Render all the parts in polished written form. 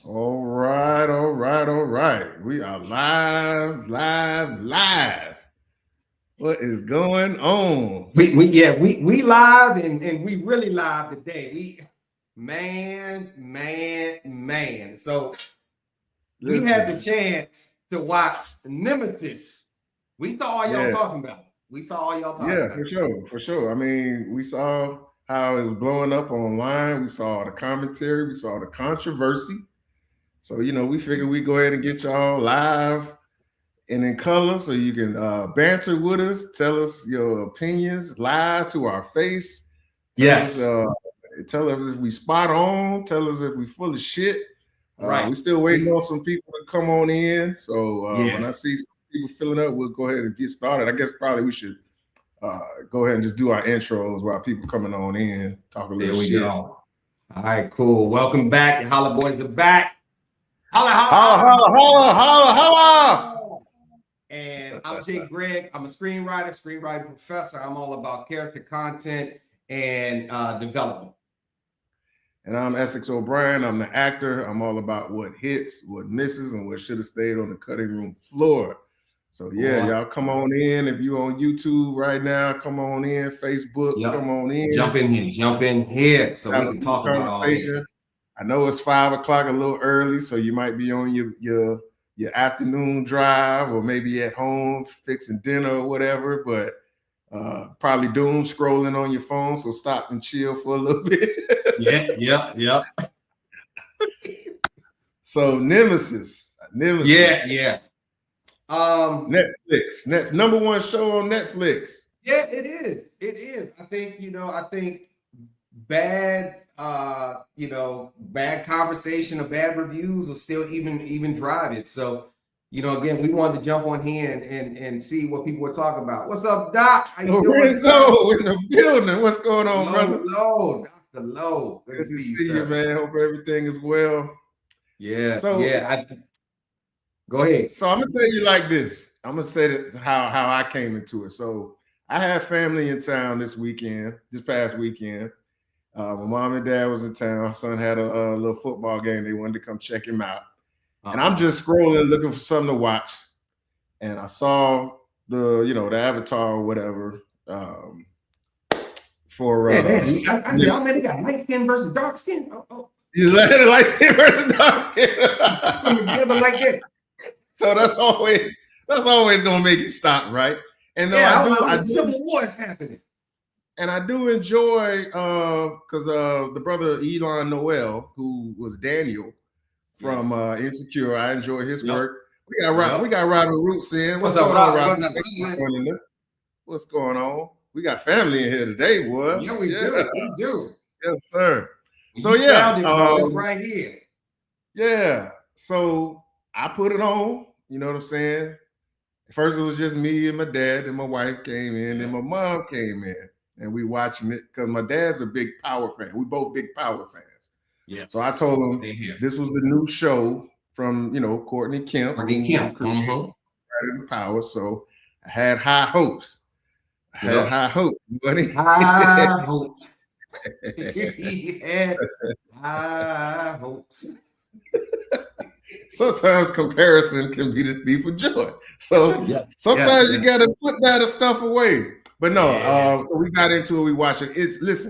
All right, all right, all right. We are live, live, live. What is going on? We live and we really live today. Man. So we had the Listen, chance to watch Nemesis. We saw all y'all yeah, talking about it. We saw all y'all talking yeah, about for it. sure, for sure. I mean, we saw how it was blowing up online. We saw the commentary. We saw the controversy. So, we figured we go ahead and get y'all live and in color so you can banter with us, tell us your opinions live to our face. Tell us, Yes, uh, tell us if we spot on. Tell us if we full of shit. right. We still waiting on some people to come on in. So when Yeah, I see some people filling up, we'll go ahead and get started. I guess probably we should go ahead and just do our intros while people coming on in, talk a little there we shit. go. All right, cool. Welcome back. The Holla Boys are back. Holla, holla, Holla, holla, holla, holla, holla, holla. holla. And I'm Jake Gregg. I'm a screenwriter professor. I'm all about character content and development. And I'm Essex O'Brien. I'm the actor. I'm all about what hits, what misses, and what should have stayed on the cutting room floor. So yeah, Boy, y'all come on in. If you on YouTube right now, come on in. Facebook, come yep. on in. Jump in here so Have we a can good talk about all conversation. this. I know it's 5 o'clock, a little early, so you might be on your afternoon drive, or maybe at home fixing dinner or whatever. But probably doom scrolling on your phone. So stop and chill for a little bit. Yeah. So Nemesis. Yeah. Netflix, number one show on Netflix. Yeah, it is. It is. I think bad bad conversation or bad reviews will still even drive it. So, again, we wanted to jump on here and see what people were talking about. What's up, Doc? How you doing, sir? Lorenzo in the building. What's going on, brother? Dr. Low. Good to Good to see you, see you, sir. man. Hope everything is well. Yeah, So, yeah. Go ahead. so I'm gonna tell you like this. I'm gonna say that how I came into it. So I had family in town this past weekend. My mom and dad was in town. Son had a little football game. They wanted to come check him out. And I'm just scrolling looking for something to watch. And I saw the Avatar or whatever for Y'all man, they got light skin versus dark skin. you let it light skin versus dark skin. Together like that. So that's always gonna make you stop, right? And though I do Civil War is happening. And I do enjoy because the brother Elon Noel, who was Daniel from Insecure, I enjoy his work. We got Robin Roots in. What's going on, Robin? What's going on? We got family in here today, boy. Yeah, we do. We do. Yes, sir. So right here. Yeah. So I put it on. You know what I'm saying? First, it was just me and my dad, and my wife came in, and my mom came in, and we watching it because my dad's a big Power fan. We both big Power fans. Yes. So I told him this was the new show from Courtney Kemp. Power. So I had high hopes. High hopes, buddy. High hopes. He had high hopes. Sometimes comparison can be the thief of joy. So sometimes you got to put that stuff away. But no, so we got into it. We watched it. Let's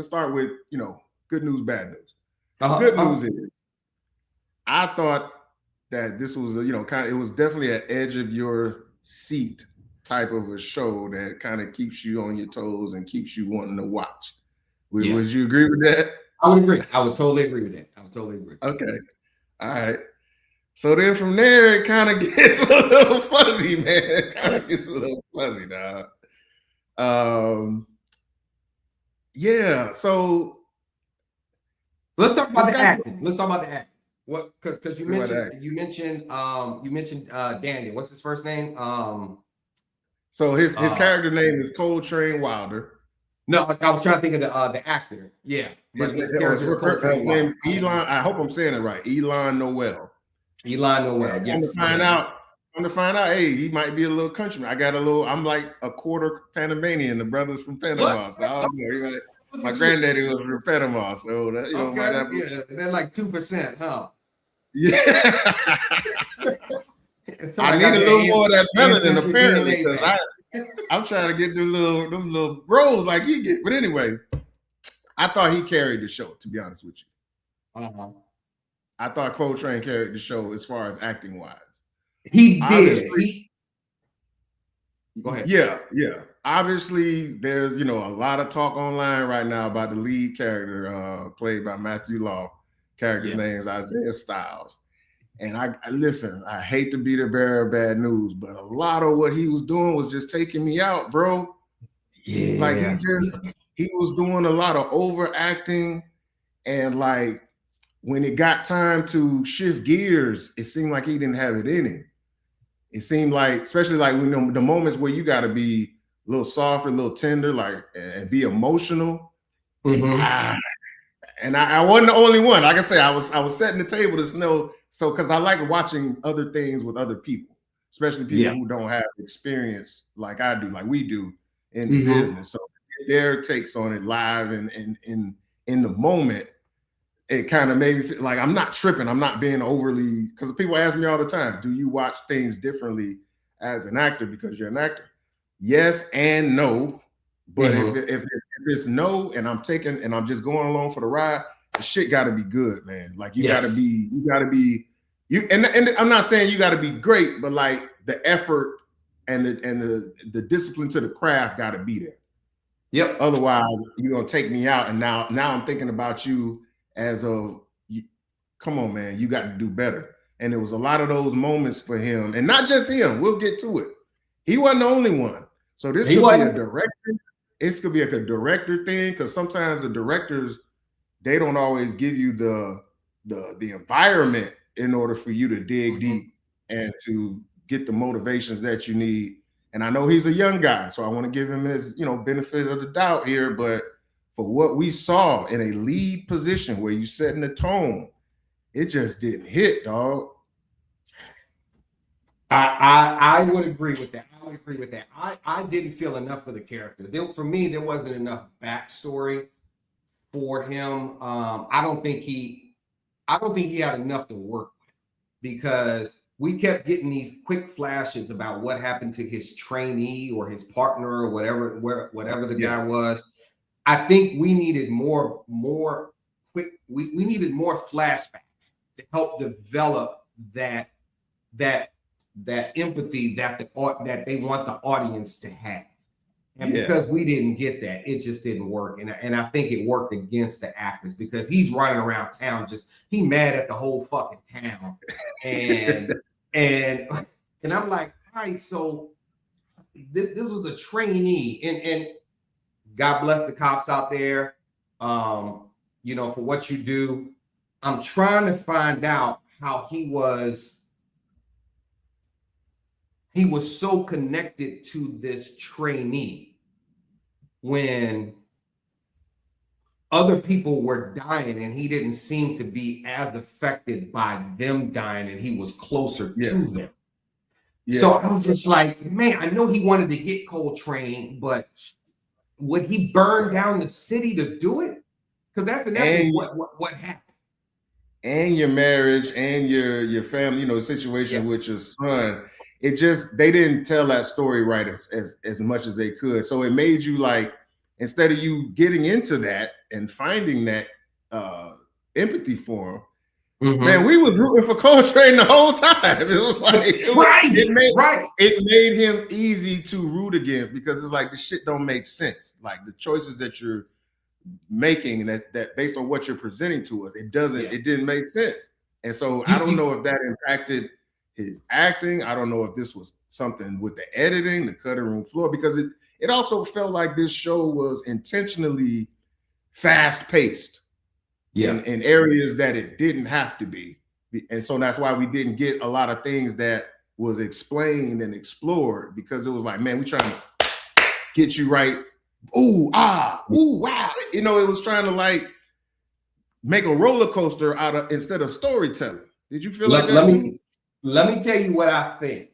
start with good news, bad news. Good news is, I thought that this was it was definitely an edge of your seat type of a show that kind of keeps you on your toes and keeps you wanting to watch. Would you agree with that? I would agree. I would totally agree with that. Okay. All right. So then from there, it kind of gets a little fuzzy, man. It kind of gets a little fuzzy, dog. Yeah. So let's talk about the acting. What? Because you mentioned Daniel. What's his first name? So his character name is Coltrane Wilder. No, I was trying to think of the actor. Yeah, his character is Coltrane Wilder. Elon. I hope I'm saying it right. Elon Noel. Yes. I'm to find out. Hey, he might be a little countryman. I'm like a quarter Panamanian. The brothers from Panama. What? So I don't know. My granddaddy was from Panama, so that might have. Yeah, they're like 2%, huh? Yeah. I need a little more of that melanin apparently, because I'm trying to get them little bros like he get. But anyway, I thought he carried the show, to be honest with you. I thought Coltrane carried the show as far as acting wise. He did. Go ahead. Yeah. Obviously, there's a lot of talk online right now about the lead character played by Matthew Law. Character's name is Isaiah Styles. And I listen, I hate to be the bearer of bad news, but a lot of what he was doing was just taking me out, bro. Yeah. Like he was doing a lot of overacting, and like when it got time to shift gears, it seemed like he didn't have it in him. It seemed like, especially like when the moments where you got to be a little softer, a little tender, like and be emotional. And I wasn't the only one. Like I say, I was setting the table to know. So because I like watching other things with other people, especially people who don't have experience like I do, like we do in the business. So their takes on it live and in the moment, it kind of made me feel like I'm not tripping. I'm not being overly, because people ask me all the time, do you watch things differently as an actor because you're an actor? Yes and no. But if it's no, and I'm just going along for the ride, the shit got to be good, man. Like you got to be, and I'm not saying you got to be great, but like the effort and the discipline to the craft got to be there. Yep. Otherwise, you're gonna take me out, and now I'm thinking about you as come on, man, you got to do better. And there was a lot of those moments for him, and not just him. We'll get to it. He wasn't the only one. So this could be a director. It could be a director thing, because sometimes the directors, they don't always give you the environment in order for you to dig deep and to get the motivations that you need. And I know he's a young guy, so I want to give him his benefit of the doubt here. But for what we saw in a lead position where you setting the tone, it just didn't hit, dog. I would agree with that. I didn't feel enough for the character. For me, there wasn't enough backstory for him. I don't think he had enough to work with, because we kept getting these quick flashes about what happened to his trainee or his partner or whatever the guy was. I think we needed more quick. We needed more flashbacks to help develop that empathy that they want the audience to have. And because we didn't get that, it just didn't work. And I think it worked against the actors, because he's running around town he mad at the whole fucking town. And I'm like, all right, so this was a trainee, and God bless the cops out there, for what you do. I'm trying to find out how he was so connected to this trainee when other people were dying, and he didn't seem to be as affected by them dying, and he was closer to them. So I was just like, man, I know he wanted to get Coltrane, but would he burn down the city to do it? Because that's what happened. And your marriage and your family, situation with your son. It just, they didn't tell that story right as much as they could. So it made you like, instead of you getting into that and finding that empathy for him, man, we was rooting for Coltrane the whole time. It was like it made him easy to root against, because it's like the shit don't make sense. Like the choices that you're making, and that based on what you're presenting to us, it didn't make sense. And so I don't know if that impacted his acting. I don't know if this was something with the editing, the cutting room floor, because it also felt like this show was intentionally fast-paced in areas that it didn't have to be. And so that's why we didn't get a lot of things that was explained and explored, because it was like, man, we trying to get you right. Ooh, wow. It was trying to like make a roller coaster instead of storytelling. Did you feel like that? Let me tell you what I think.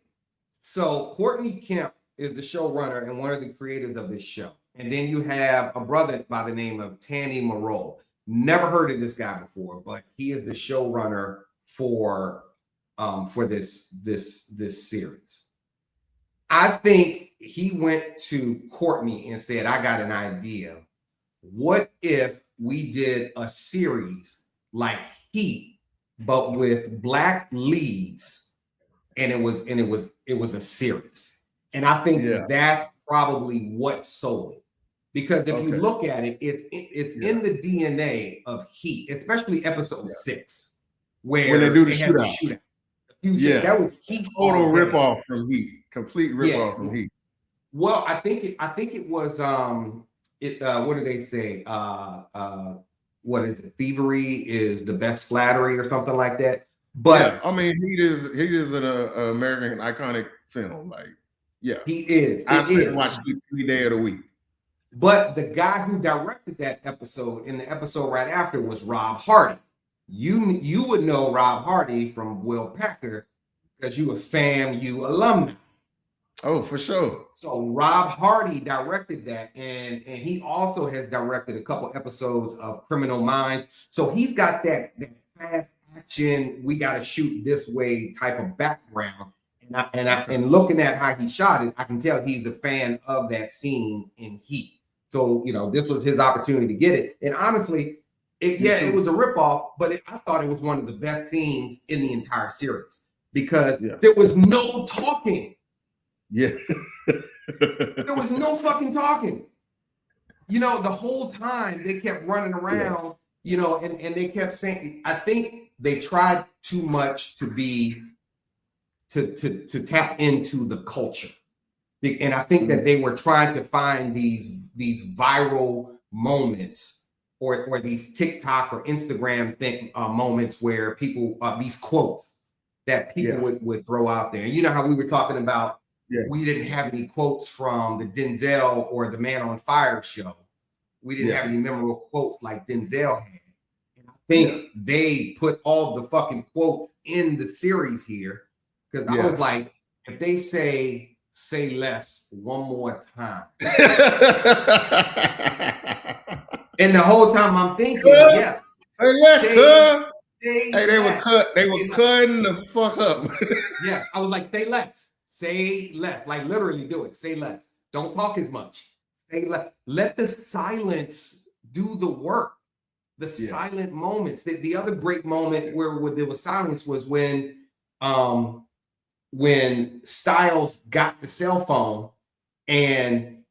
So Courtney Kemp is the showrunner and one of the creators of this show. And then you have a brother by the name of Tanny Moreau. Never heard of this guy before, but he is the showrunner for this series. I think he went to Courtney and said, I got an idea. What if we did a series like Heat, but with black leads, and it was a series? And I think that's probably what sold it. Because if you look at it, it's in the DNA of Heat, especially episode 6, where when they do the shootout. Yeah, that was Heat. Total rip off from Heat. Complete rip off from Heat. Well, I think it was what do they say? What is it? Thievery is the best flattery or something like that. But I mean, Heat is an American iconic film. Like, he is. I watch Heat every day of the week. But the guy who directed that episode in the episode right after was Rob Hardy. You would know Rob Hardy from Will Packer because you a FAMU alumni. Oh, for sure. So Rob Hardy directed that, and he also has directed a couple episodes of Criminal Minds. So he's got that fast action, we got to shoot this way type of background. And looking at how he shot it, I can tell he's a fan of that scene in Heat. So, this was his opportunity to get it. And honestly, it was a ripoff, but I thought it was one of the best scenes in the entire series because there was no talking. Yeah. There was no fucking talking. The whole time they kept running around, and they kept saying, I think they tried too much to tap into the culture. And I think that they were trying to find these viral moments or these TikTok or Instagram moments where people, these quotes that people would throw out there. And you know how we were talking about, we didn't have any quotes from the Denzel or the Man on Fire show. We didn't have any memorable quotes like Denzel had. And I think they put all the fucking quotes in the series here because I was like, if they say less one more time. And the whole time I'm thinking, say less. They were cutting the fuck up. I was like, say less. Say less. Like literally do it. Say less. Don't talk as much. Say less. Let the silence do the work. The silent moments. The other great moment where there was silence was when Styles got the cell phone and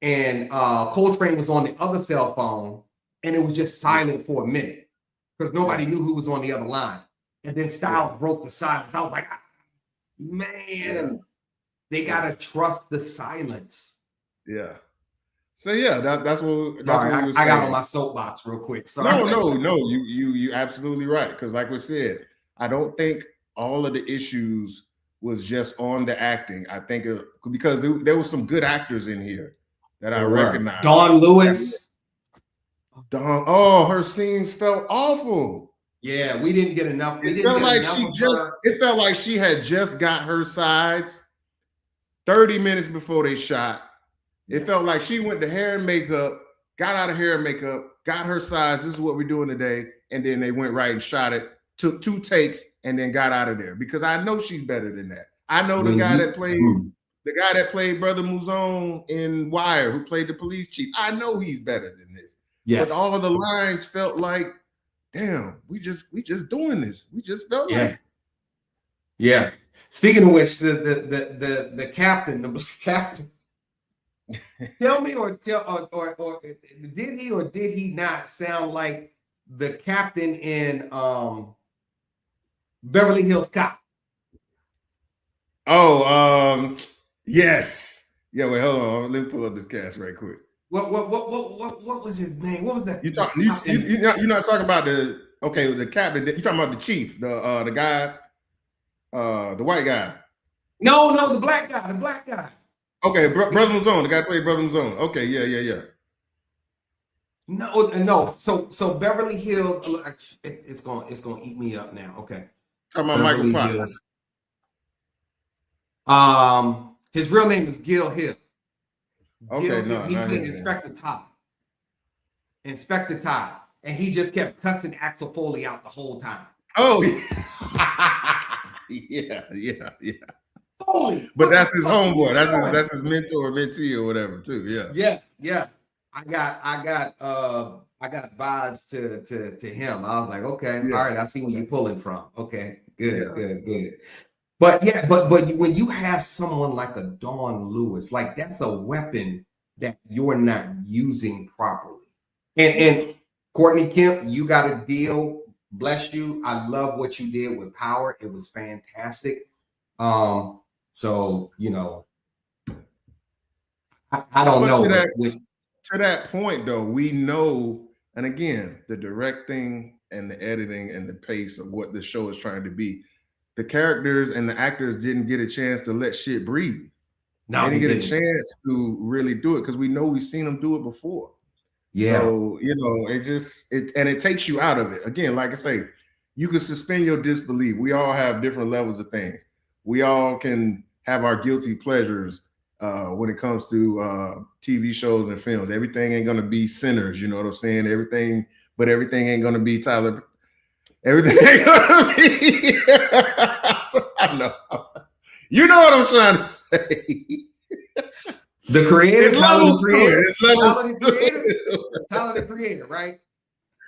Coltrane was on the other cell phone and it was just silent for a minute because nobody knew who was on the other line. And then Styles broke the silence. I was like, man, they gotta trust the silence. Yeah. So that's what. Sorry, I got on my soapbox real quick. Sorry. No. You absolutely right. Because like we said, I don't think all of the issues was just on the acting. I think because there were some good actors in here that I recognize. Dawn Lewis. Her scenes felt awful. Yeah, we didn't get enough. It felt like she had just got her sides 30 minutes before they shot. It felt like she went to hair and makeup, got out of hair and makeup, got her sides. This is what we're doing today. And then they went right and shot it, took 2 takes, and then got out of there. Because I know she's better than that. I know the guy that played Brother Mouzon in Wire, who played the police chief. I know he's better than this. Yes. But all of the lines felt like, damn, we just doing this. We just felt like. Yeah. Speaking of which, the captain. Tell me or did he or did he not sound like the captain in Beverly Hills Cop? Oh, yes. Yeah, wait, hold on. Let me pull up this cast right quick. What was his name? What was that? You're not talking about the captain. You're talking about the chief, the guy, the white guy. No, the black guy. Okay, Brother Mouzon, the guy played Brother Mouzon. Okay, yeah. No. So Beverly Hills, it's gonna eat me up now. Okay. Talking about Michael Fox. His real name is Gil Hill. Okay, he played Inspector Todd, and he just kept cussing Axel Foley out the whole time. Oh, yeah, yeah. Holy, But what the that's his fuck are you homeboy. doing? That's his mentor, mentee, or whatever, too. Yeah. Yeah. I got vibes to him. I was like, okay, Yeah. all right, I see where you're pulling from. Okay, good, Yeah. good, good. But yeah, but when you have someone like a Dawn Lewis, like that's a weapon that you're not using properly. And Courtney Kemp, you got a deal. Bless you. I love what you did with Power. It was fantastic. So I don't But know, but with to that point, though, we know, and again, the directing and the editing and the pace of what the show is trying to be, the characters and the actors didn't get a chance to let shit breathe. They no, didn't they get a didn't. chance to really do it because we know we've seen them do it before. Yeah, So, it takes you out of it. Again, like I say, you can suspend your disbelief. We all have different levels of things. We all can have our guilty pleasures when it comes to TV shows and films. Everything ain't gonna be Sinners, you know what I'm saying? Everything ain't gonna be Tyler. Everything ain't gonna be. I know. You know what I'm trying to say. the creator, It's levels to it. It's levels Tyler the to creator, it. Tyler the creator, right?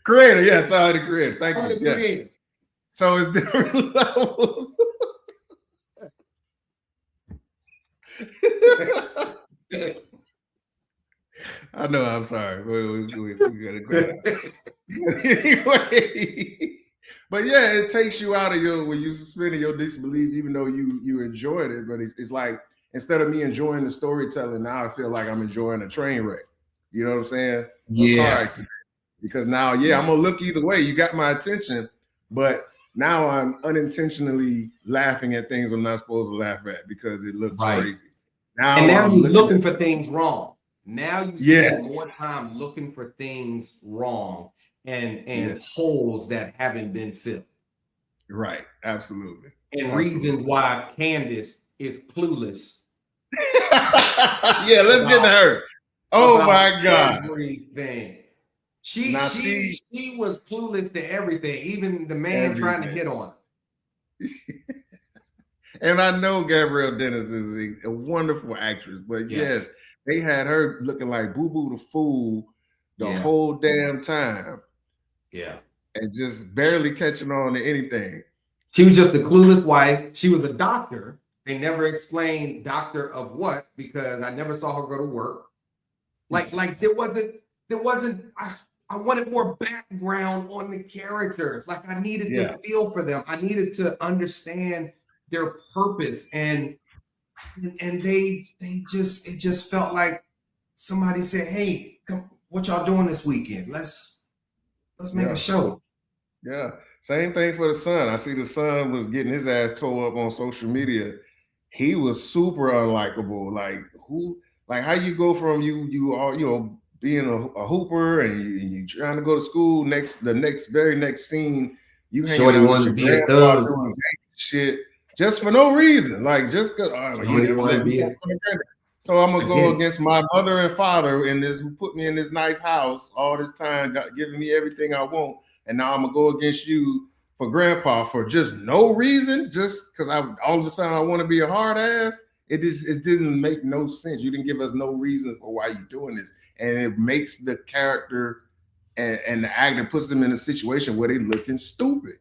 Creator, yeah, Tyler the creator. Thank Tyler you. the Yes. creator. So it's different levels. I know. I'm sorry. We gotta go. Anyway, but yeah, it takes you out of when you suspended your disbelief, even though you enjoyed it. But it's like instead of me enjoying the storytelling, now I feel like I'm enjoying a train wreck. You know what I'm saying? A car Yeah. accident. Because now, yeah, I'm gonna look either way. You got my attention, but now I'm unintentionally laughing at things I'm not supposed to laugh at because it looks Right. crazy. And now I'm you're looking for things wrong. Now you spend yes, more time looking for things wrong and yes, holes that haven't been filled. right, absolutely, And absolutely. reasons why Candace is clueless. Yeah, let's get to her. Oh my God! Everything. Now She was clueless to everything, even the man trying to everything. hit on her. And I know Gabrielle Dennis is a wonderful actress, but yes, they had her looking like Boo Boo the Fool the whole damn time. Yeah. And just barely catching on to anything. She was just a clueless wife. She was a doctor. They never explained doctor of what because I never saw her go to work. Like there wasn't. I wanted more background on the characters. Like I needed to feel for them. I needed to understand their purpose and it just felt like somebody said, "Hey, come, what y'all doing this weekend? Let's make a show." Yeah, same thing for the son. I see the son was getting his ass tore up on social media. He was super unlikable. Like who? Like how you go from you are being a hooper and you trying to go to school. Very next scene, you hanging Shorty out with wanted your to be a grandpa thug. doing shit just for no reason. Like just because he never let me. So I'm gonna go against my mother and father in this, who put me in this nice house all this time, giving me everything I want, and now I'm gonna go against you for grandpa for just no reason, just because I all of a sudden I want to be a hard ass. It didn't make no sense. You didn't give us no reason for why you're doing this, and it makes the character and the actor puts them in a situation where they looking stupid.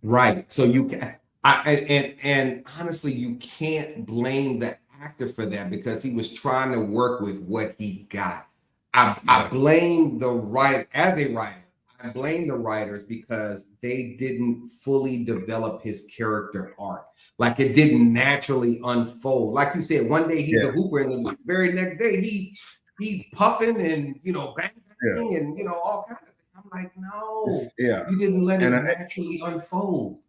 Right. So you can and honestly, you can't blame the actor for that because he was trying to work with what he got. I blame the as a writer, I blame the writers because they didn't fully develop his character arc. Like it didn't naturally unfold. Like you said, one day he's a hooper, and the very next day he puffing and bang and all kinds of things. I'm like, no, you didn't let it naturally unfold.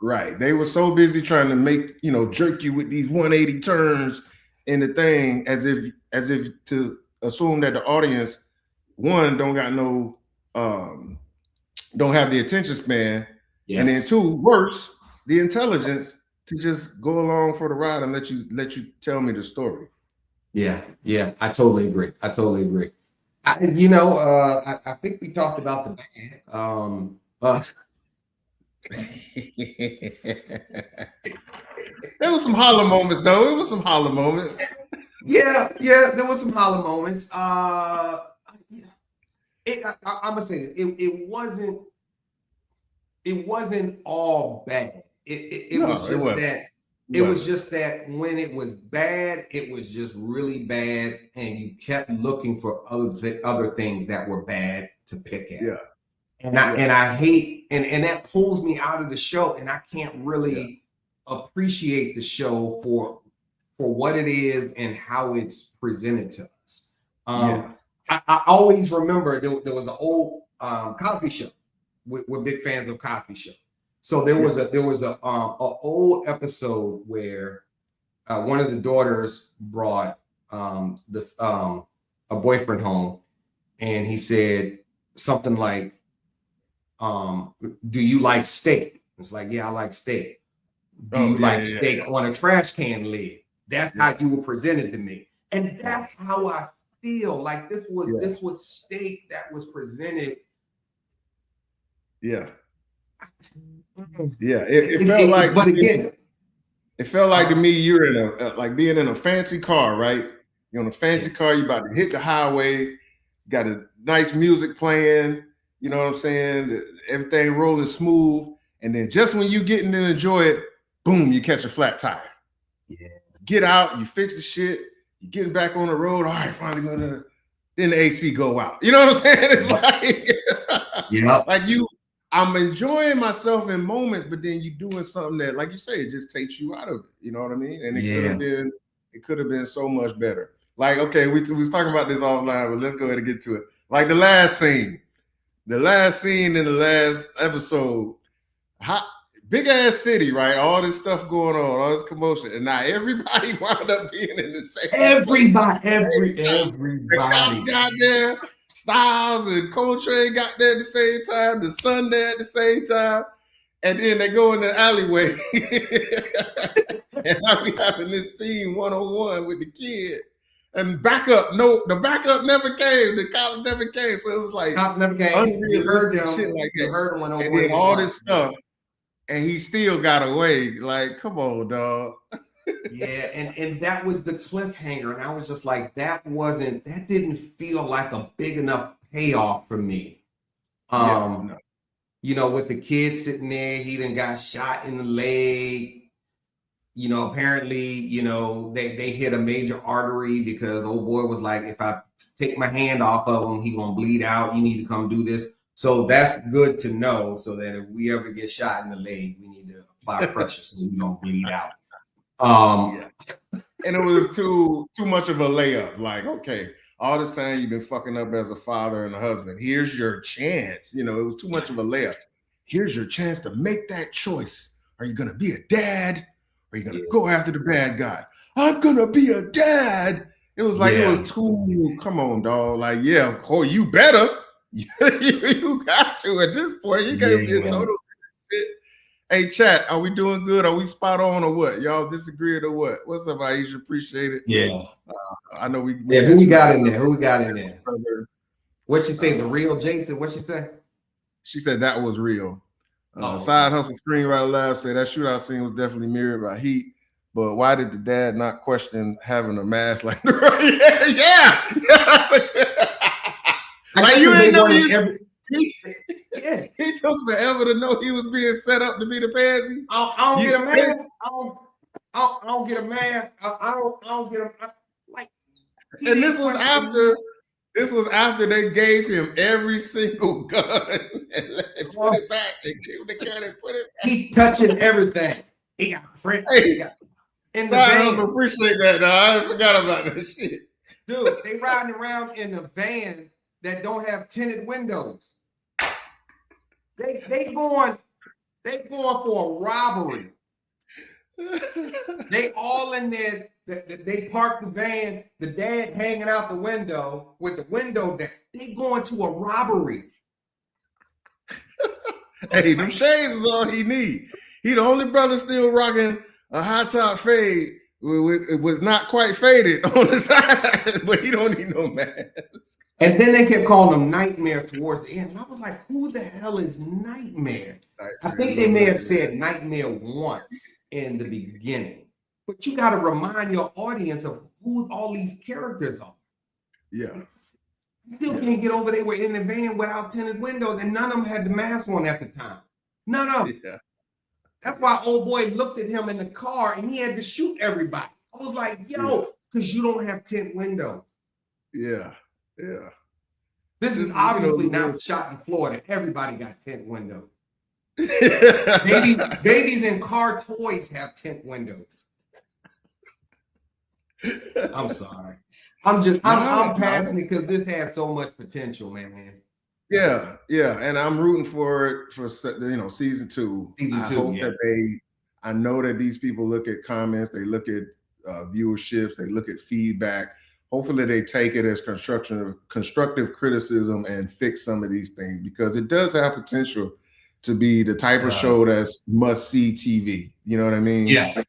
Right. They were so busy trying to make, jerk you with these 180 turns in the thing as if to assume that the audience, one, don't have the attention span. Yes. And then two, worse, the intelligence to just go along for the ride and let you tell me the story. Yeah. I totally agree. I think we talked about the bad. There was some holler moments, though. It was some holler moments. Yeah, there was some holler moments. I'm gonna say it wasn't all bad. It was just that it was just that when it was bad, it was just really bad, and you kept looking for other things that were bad to pick at. Yeah. And I hate and that pulls me out of the show, and I can't really appreciate the show for what it is and how it's presented to us. I always remember there was an old Cosby Show. We're big fans of Cosby Show. So there was a old episode where one of the daughters brought a boyfriend home, and he said something like, "Do you like steak?" It's like, "Yeah, I like steak." "Do you like steak on a trash can lid?" That's how you were presented to me, and that's how I feel. Like this was steak that was presented. Yeah. It felt like, but again, it felt like to me you're in like being in a fancy car, right? You're on a fancy car. You about to hit the highway. Got a nice music playing. You know what I'm saying? Everything rolling smooth, and then just when you getting to enjoy it, boom, you catch a flat tire. Yeah. Get out, you fix the shit, you getting back on the road. All right, finally gonna. Then the AC go out. You know what I'm saying? It's like, like I'm enjoying myself in moments, but then you doing something that, like you say, it just takes you out of it. You know what I mean? And it could have been so much better. Like, okay, we was talking about this offline, but let's go ahead and get to it. Like the last scene in the last episode, big ass city, right? All this stuff going on, all this commotion, and now everybody wound up being in the same. Everybody got there. Styles and Coltrane got there at the same time. The Sun there at the same time, and then they go in the alleyway, and I be having this scene 1-on-1 with the kid. And the backup never came. The cops never came, so it was like cops never came. You heard them. Shit like that. You heard them when and then all this stuff, and he still got away. Like, come on, dog. And that was the cliffhanger, and I was just like, that didn't feel like a big enough payoff for me. You know, with the kid sitting there, he done got shot in the leg. You know, apparently, you know, they hit a major artery because the old boy was like, if I take my hand off of him, he gonna bleed out. You need to come do this. So that's good to know, so that if we ever get shot in the leg, we need to apply pressure so we don't bleed out. And it was too much of a layup. Like, okay, all this time you've been fucking up as a father and a husband. Here's your chance. You know, it was too much of a layup. Here's your chance to make that choice. Are you gonna be a dad? Or are you gonna go after the bad guy? I'm gonna be a dad. It was like it was too. Come on, dog. Like, you better. You got to at this point. You gotta be a total shit. Hey, chat, are we doing good? Are we spot on or what? Y'all disagreed or what? What's up, Aisha? Appreciate it. Yeah. I know we who you got in there? Who we got in there? What'd she say? The real Jason? What'd she say? She said that was real. Side Hustle Screenwriter Lab said that shootout scene was definitely mirrored by Heat, but why did the dad not question having a mask like yeah. Like you ain't know he took forever to know he was being set up to be the pansy. I don't get a mask. I don't get a mask. I don't get a like. And this was after they gave him every single gun and put it back. They gave him the gun and put it back. He touching everything. He got friends. In the van. I appreciate that. Dog. I forgot about that shit. Dude, they riding around in a van that don't have tinted windows. They going for a robbery. They all in there. They parked the van, the dad hanging out the window with the window down. They going to a robbery. Hey, them shades is all he need. He the only brother still rocking a high top fade it was not quite faded on the side, but he don't need no mask. And then they kept calling him Nightmare towards the end. And I was like, who the hell is Nightmare? I think they may have said Nightmare once in the beginning. But you got to remind your audience of who all these characters are. Yeah. You still can't get over there in the van without tinted windows, and none of them had the mask on at the time. None of them. Yeah. That's why old boy looked at him in the car and he had to shoot everybody. I was like, yo, because you don't have tint windows. Yeah. Yeah. This is obviously not shot in Florida. Everybody got tint windows. babies in car toys have tint windows. I'm sorry. I'm passionate because this had so much potential, man. Yeah, yeah, and I'm rooting for it for season 2. I know that these people look at comments, they look at viewerships, they look at feedback. Hopefully, they take it as constructive criticism and fix some of these things, because it does have potential to be the type of show that's must-see TV. You know what I mean? Yeah. I think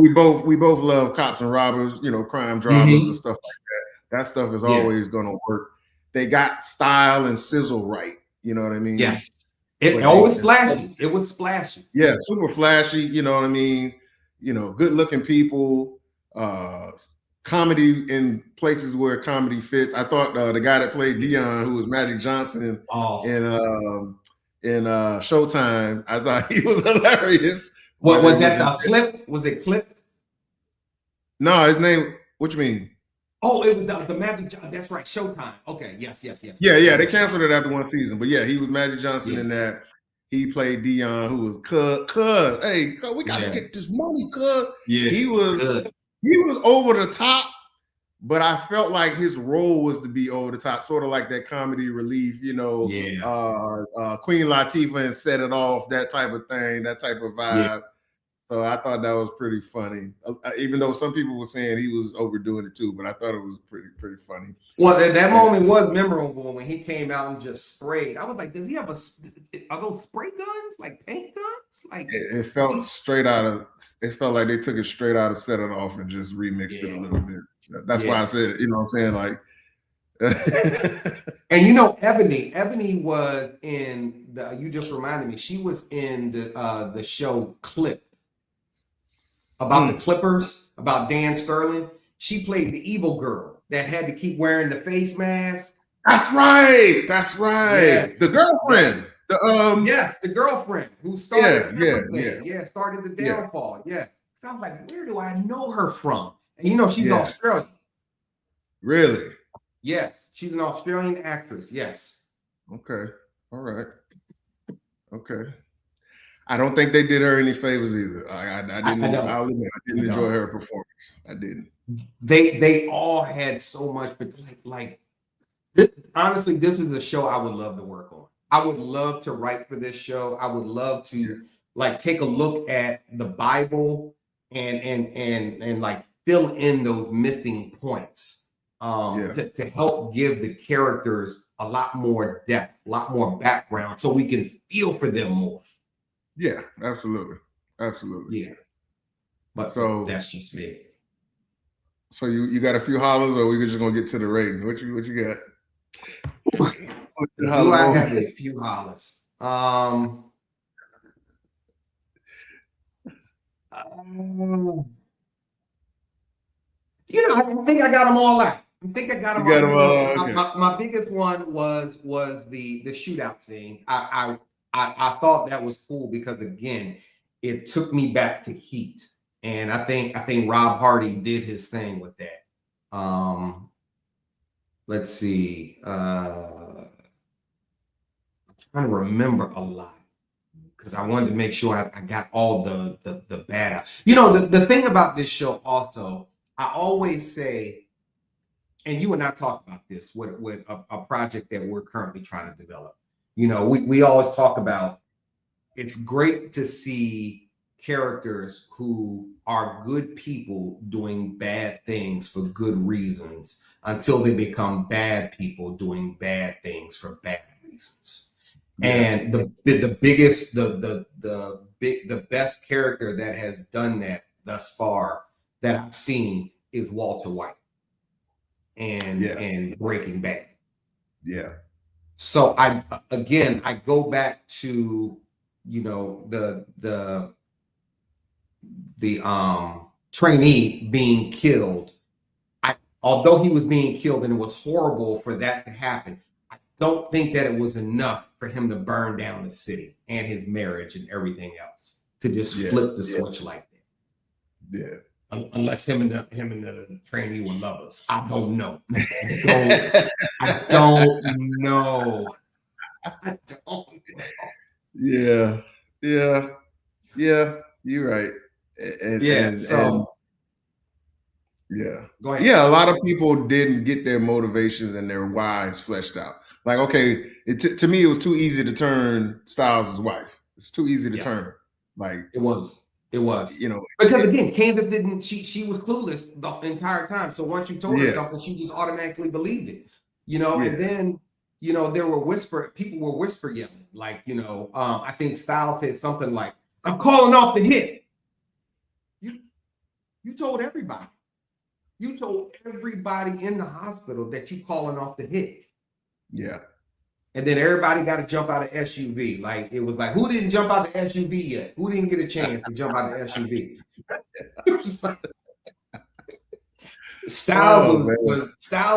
we both love cops and robbers, crime dramas and stuff like that. That stuff is always going to work. They got style and sizzle right. You know what I mean? Yes. It was flashy. It was splashy. Yeah, super flashy. You know what I mean? Good looking people, comedy in places where comedy fits. I thought the guy that played Dion, who was Magic Johnson in Showtime, I thought he was hilarious. What was that? Clipped? Was it clipped? No, his name. What you mean? Oh, it was the Magic Johnson. That's right, Showtime. Okay, yes. Yeah. They canceled it after one season, but yeah, he was Magic Johnson in that. He played Dion, who was cuz. Hey, cuz, we gotta get this money, cuz. Yeah, he was over the top, but I felt like his role was to be over the top, sort of like that comedy relief, Queen Latifah and Set It Off, that type of thing, that type of vibe. Yeah. So I thought that was pretty funny, even though some people were saying he was overdoing it too, but I thought it was pretty funny. Well, that moment was memorable when he came out and just sprayed. I was like, does he have are those spray guns, like paint guns? Like it felt it felt like they took it straight out of Set It Off and just remixed it a little bit. That's why I said it, you know what I'm saying? Like, and Ebony was in you just reminded me, she was in the show Clip. About the Clippers, about Dan Sterling. She played the evil girl that had to keep wearing the face mask. That's right. Yes. The girlfriend. The girlfriend who started started the downfall. Yeah. So I'm like, where do I know her from? And she's Australian. Really? Yes. She's an Australian actress. Yes. Okay. All right. Okay. I don't think they did her any favors either. I didn't enjoy her performance. I didn't. They all had so much, but honestly, this is a show I would love to work on. I would love to write for this show. I would love to take a look at the Bible and fill in those missing points to help give the characters a lot more depth, a lot more background, so we can feel for them more. Yeah, absolutely. Yeah, but that's just me. So you got a few hollers, or we just gonna get to the rating? What you got? Do I have a few hollers? I think I got them all out. My biggest one was the shootout scene. I thought that was cool because, again, it took me back to Heat, and I think Rob Hardy did his thing with that. Let's see. I'm trying to remember a lot because I wanted to make sure I got all the bad. The thing about this show also, I always say, and you and I talked about this with a project that we're currently trying to develop. We always talk about, it's great to see characters who are good people doing bad things for good reasons until they become bad people doing bad things for bad reasons. Yeah. And the best character that has done that thus far that I've seen is Walter White and Breaking Bad. Yeah. So I go back to, you know, the trainee being killed. Although he was being killed and it was horrible for that to happen, I don't think that it was enough for him to burn down the city and his marriage and everything else to just flip the switch like that. Yeah. Unless him and the trainee were lovers. I don't know. I don't know. Yeah. You're right. Go ahead. Yeah, a lot of people didn't get their motivations and their whys fleshed out. Like, okay, to me, it was too easy to turn Styles' wife. It's too easy to turn her. Like, it was. You know, because again, Candace didn't. She was clueless the entire time. So once you told her something, she just automatically believed it. You know, and then there were people were whisper yelling. Like, I think Styles said something like, "I'm calling off the hit." You told everybody. You told everybody in the hospital that you calling off the hit. Yeah. And then everybody got to jump out of SUV. Like, it was like, who didn't jump out the SUV yet? Who didn't get a chance to jump out the SUV? Styles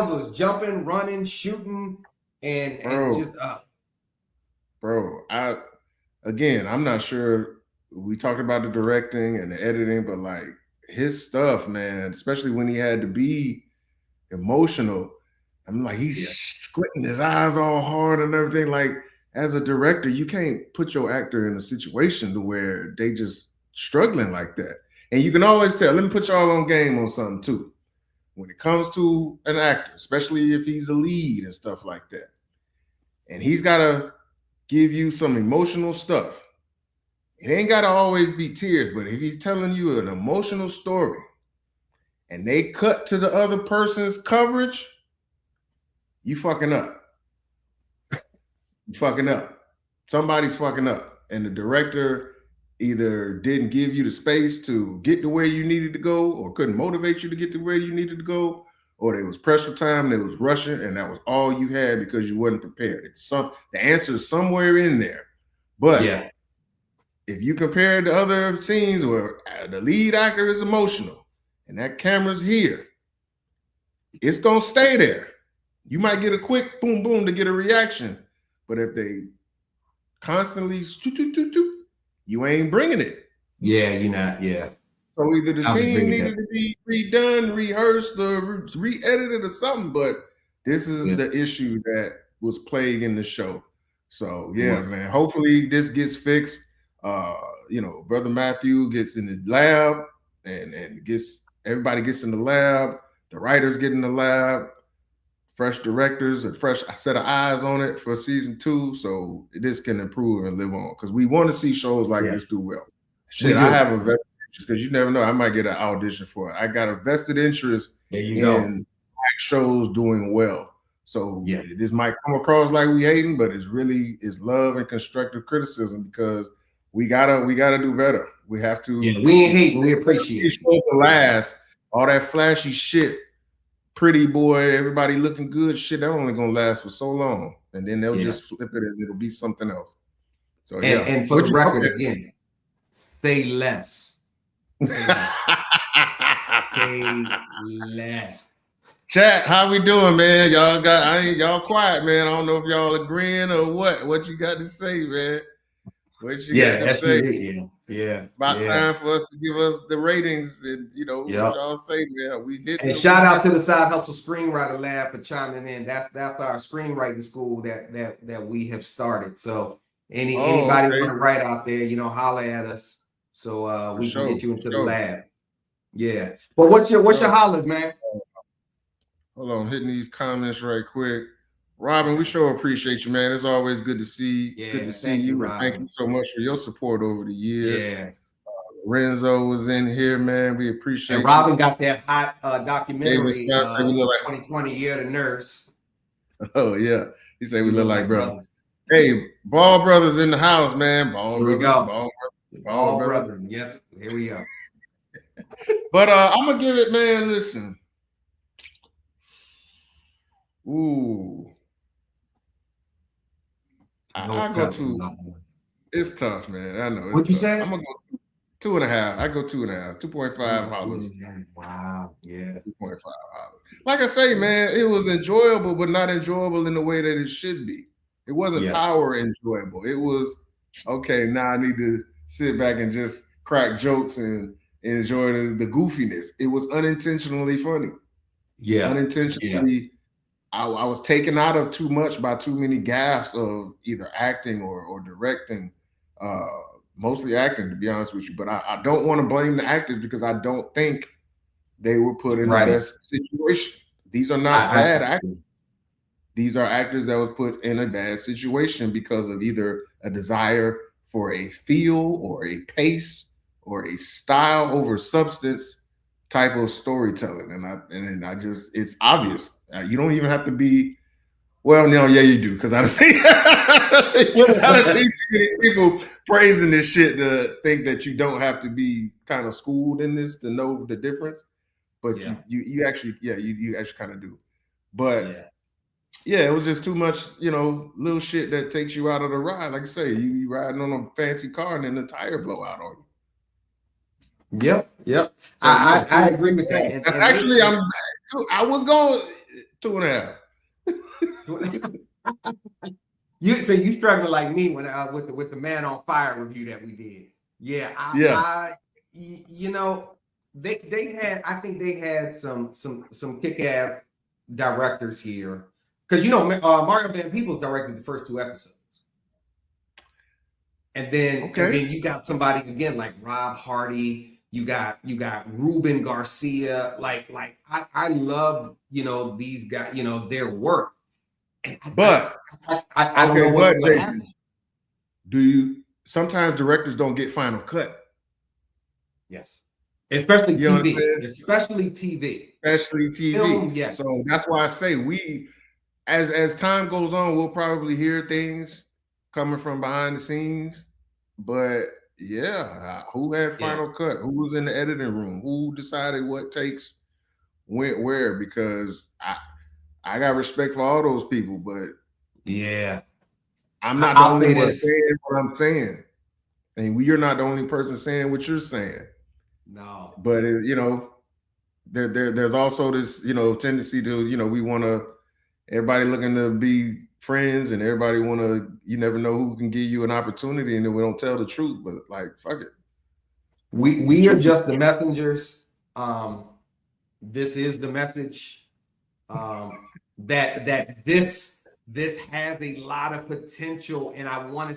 was jumping, running, shooting, and just Bro, I'm not sure. We talked about the directing and the editing, but like, his stuff, man, especially when he had to be emotional, I'm like, he's squinting his eyes all hard and everything. Like, as a director, you can't put your actor in a situation to where they just struggling like that. And you can always tell. Let me put y'all on game on something too. When it comes to an actor, especially if he's a lead and stuff like that, and he's got to give you some emotional stuff. It ain't got to always be tears, but if he's telling you an emotional story and they cut to the other person's coverage, you fucking up. You fucking up. Somebody's fucking up. And the director either didn't give you the space to get to where you needed to go, or couldn't motivate you to get to where you needed to go, or there was pressure time, there was rushing, and that was all you had because you wasn't prepared. The answer is somewhere in there. But if you compare the other scenes where the lead actor is emotional and that camera's here, it's going to stay there. You might get a quick boom, boom to get a reaction. But if they constantly, you ain't bringing it. Yeah, you're not. Yeah. So either the scene needed to be redone, rehearsed, or re-edited or something. But this is the issue that was plaguing the show. So, man, hopefully this gets fixed. Brother Matthew gets in the lab and everybody gets in the lab. The writers get in the lab, fresh directors, a fresh set of eyes on it for season 2. So this can improve and live on, because we want to see shows like this do well. Shit, I have a vested interest, because you never know. I might get an audition for it. I got a vested interest in shows doing well. So this might come across like we hating, but it's love and constructive criticism, because we gotta do better. We have to. Yeah, we ain't hating. We appreciate it. Last all that flashy shit, pretty boy, everybody looking good shit, that only gonna last for so long, and then they'll just flip it and it'll be something else. So and for the record again, say less. Say less. Say less. Chat, how we doing, man? Y'all quiet, man. I don't know if y'all agreeing or what. What you got to say, man? What you got to say? About time for us to give us the ratings, and what y'all say, man. We hit. And shout out to the Side Hustle Screenwriter Lab for chiming in. That's our screenwriting school that we have started. So anybody want to write out there, holler at us, so we can get you into the lab. Yeah. But what's your hollers, man? Hold on, hitting these comments right quick. Robin, we sure appreciate you, man. It's always good to see. Good to see you. And thank you so much for your support over the years. Yeah. Renzo was in here, man. We appreciate. And Robin got that hot documentary. 2020 Year the Nurse. Oh yeah, he said we look like brothers. Hey, Ball Brothers in the house, man. Here we go. Ball Brothers. Yes, here we go. But I'm gonna give it, man. Listen, ooh, I go tough. to. It's tough, man. I know it's What you tough. I'm said? gonna go 2.5. I go 2.5. 2.5 hollers. Wow. Yeah. 2.5 hollers. Like I say, man, it was enjoyable, but not enjoyable in the way that it should be. It wasn't Yes. power enjoyable. It was okay. Now I need to sit back and just crack jokes and enjoy the goofiness. It was unintentionally funny. Yeah. Yeah. Unintentionally, I was taken out of too much by too many gaffes of either acting or directing. Uh, Mostly acting, to be honest with you. But I don't want to blame the actors because I don't think they were put in the Right. best situation. These are not bad actors. These are actors that was put in a bad situation because of either a desire for a feel or a pace or a style over substance type of storytelling. And I just it's obvious. You don't even have to be well, no, yeah, you do, because I've seen too many people praising this shit to think that you don't have to be kind of schooled in this to know the difference. But you actually, yeah, you actually kind of do. But yeah, it was just too much, little shit that takes you out of the ride. Like I say, you riding on a fancy car and then the tire blow out on you. Yep. So, I agree with that. And actually, I was going 2.5. You say you struggling like me when with the Man on Fire review that we did. Yeah, they had, I think they had some kick-ass directors here, because Mario Van Peebles directed the first 2 episodes, and then you got somebody again like Rob Hardy. You got Ruben Garcia. Like I love these guys, their work. But I don't know what happened. Sometimes directors don't get final cut? Yes, especially you TV, especially TV, Film, yes. So that's why I say we, as time goes on, we'll probably hear things coming from behind the scenes. But yeah, who had final cut? Who was in the editing room? Who decided what takes went where? Because I got respect for all those people, but I'm not the only one saying what I'm saying, and you're not the only person saying what you're saying. No, but there's also this tendency to we want to everybody looking to be friends, and everybody want to, you never know who can give you an opportunity, and then we don't tell the truth. But like, fuck it, we are just the messengers. This is the message, that this has a lot of potential, and I want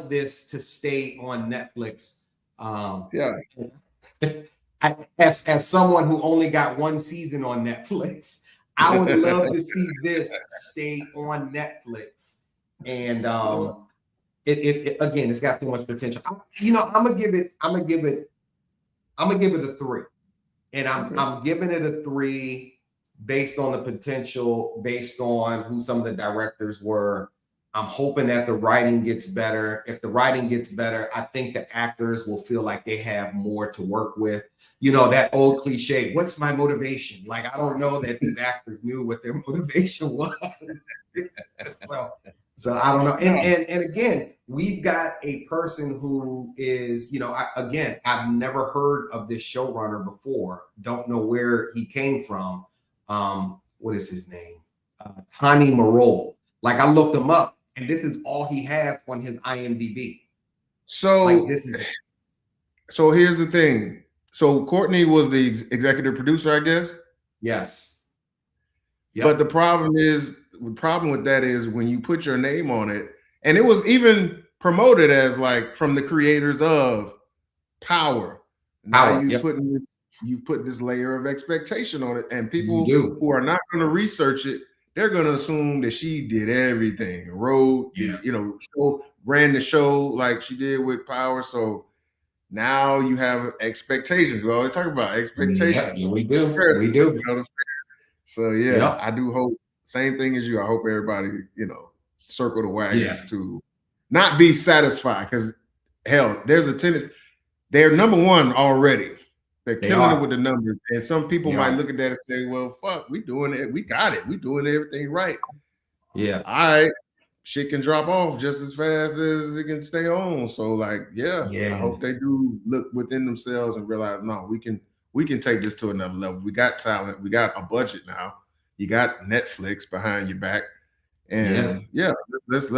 this to stay on Netflix. As someone who only got 1 season on Netflix, I would love to see this stay on Netflix. And it again, it's got too much potential. I'm gonna give it a 3, and I'm giving it a 3 based on the potential, based on who some of the directors were. I'm hoping that the writing gets better. If the writing gets better, I think the actors will feel like they have more to work with. That old cliche, what's my motivation? Like, I don't know that these actors knew what their motivation was. So I don't know. And again, we've got a person who is, I've never heard of this showrunner before. Don't know where he came from. What is his name? Tony Marol. Like, I looked him up, and this is all he has on his IMDb. So here's the thing. So Courtney was the executive producer, I guess. Yes. But the problem with that is when you put your name on it, and it was even promoted as like from the creators of Power. Now you put this layer of expectation on it, and people who are not going to research it, they're going to assume that she did everything, wrote, ran the show like she did with Power. So now you have expectations. We always talk about expectations. Yeah, we do. We do. You know what I'm saying? So yeah, I do hope, same thing as you, I hope everybody, circle the wagons to not be satisfied, because hell, there's a tendency. They're number one already. They're killing it with the numbers. And some people might look at that and say, well, fuck, we doing it. We got it. We doing everything right. Yeah. All right. Shit can drop off just as fast as it can stay on. So like, I hope they do look within themselves and realize, no, we can take this to another level. We got talent. We got a budget now. You got Netflix behind your back. And let's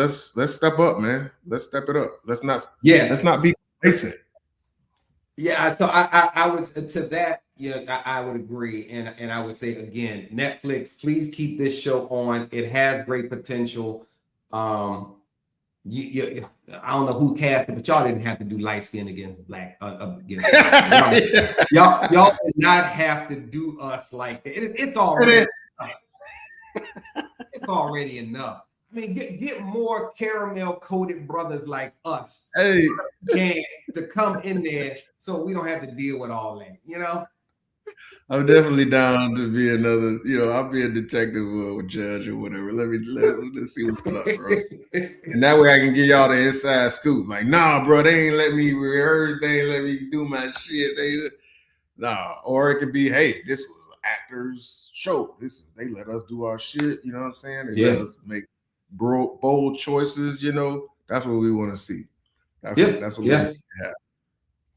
step up, man. Let's step it up. Let's not be complacent. Yeah, so I would to that, I would agree, and I would say again, Netflix, please keep this show on. It has great potential. I don't know who cast it, but y'all didn't have to do light skin against black against y'all did not have to do us like that. It's already enough. I mean, get more caramel coated brothers like us to come in there so we don't have to deal with all that, I'm definitely down to be another, I'll be a detective or a judge or whatever. Let's see what's up, bro. And that way I can give y'all the inside scoop. Like, nah, bro, they ain't let me rehearse. They ain't let me do my shit. Or it could be, hey, this was an actor's show. They let us do our shit. You know what I'm saying? They let us make bold choices. That's what we want to see. That's what we have.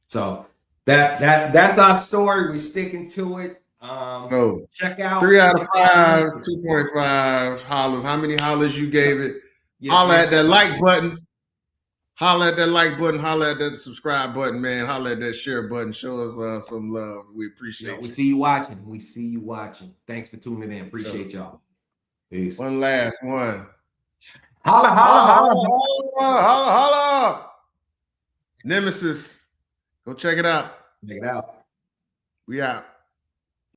So that's our story. We're sticking to it. So check out 3 out of 5, 2.5 hollers. How many hollers you gave it? Holla at that like button. Holla at that like button. Holla at that subscribe button, man. Holla at that share button. Show us some love. We appreciate it. We see you watching. Thanks for tuning in. Appreciate y'all. Peace. One last one. Holla, holla, holla, holla, holla, holla. Nemesis. Go check it out. Check it out. We out.